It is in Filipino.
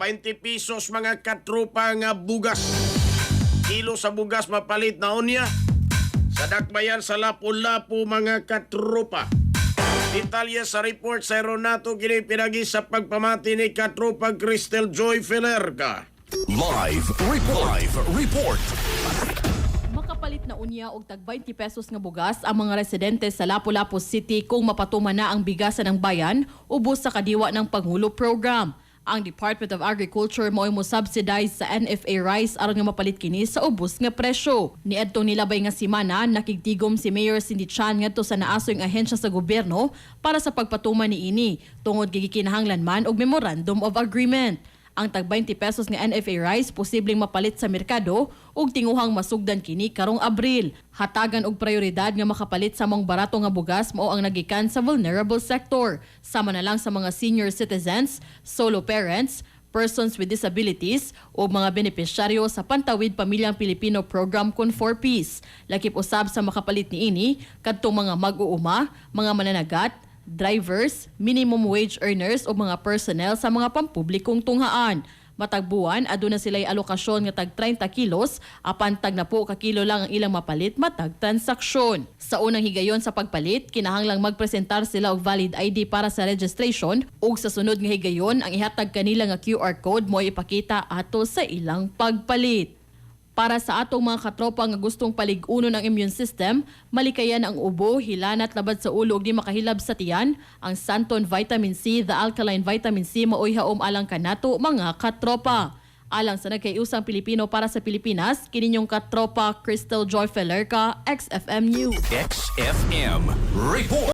20 pesos mga katropa nga bugas. Kilo sa bugas mapalit na unya. Sa dakbayan sa Lapu-Lapu mga katropa. Detalye sa report sa Aeronato kini pinagi sa pagpamati ni katropa Cristel Joy Felerca. Live report. Makapalit na unya og tag 20 pesos nga bugas ang mga residente sa Lapu-Lapu City kung mapatuman na ang bigasan ng bayan ubos sa kadiwa ng Pangulo Program. Ang Department of Agriculture mao mo subsidize sa NFA rice aron nga mapalit kini sa ubos nga presyo. Niadtong nilabay nga semana nakigtigom si Mayor Cindy Chan ngadto sa naasoy nga ahensya sa gobyerno para sa pagpatuman niini tungod kay gikinahanglan man og Memorandum of Agreement. Ang tag 20 pesos nga NFA rice posibleng mapalit sa merkado ug tinguhang masugdan kini karong Abril. Hatagan og prioridad nga makapalit sa mga barato nga bugas mao ang nagikan sa vulnerable sector. Sama na lang sa mga senior citizens, solo parents, persons with disabilities o mga benepisyaryo sa Pantawid Pamilyang Pilipino Program Con 4 Peace. Lakip usab sa makapalit niini kadtong mga mag-uuma, mga mananagat, drivers, minimum wage earners o mga personnel sa mga pampublikong tunghaan. Matag buwan, aduna sila'y alokasyon nga tag 30 kilos, apan tag na po ka kilo lang ang ilang mapalit matag transaksyon. Sa unang higayon sa pagpalit, kinahanglang magpresentar sila og valid ID para sa registration ug sa sunod nga higayon, ang ihatag kanila nga QR code mo ipakita ato sa ilang pagpalit. Para sa atong mga katropa nga gustong palig-unon ang immune system, malikayan ang ubo, hilanat labad sa ulo ug di makahilab sa tiyan, ang Santon Vitamin C, the alkaline vitamin C maoy haom alang kanato mga katropa. Alang sa nagkaiusang Pilipino para sa Pilipinas, kininyong katropa Cristel Joy Felerca, XFM News. XFM report.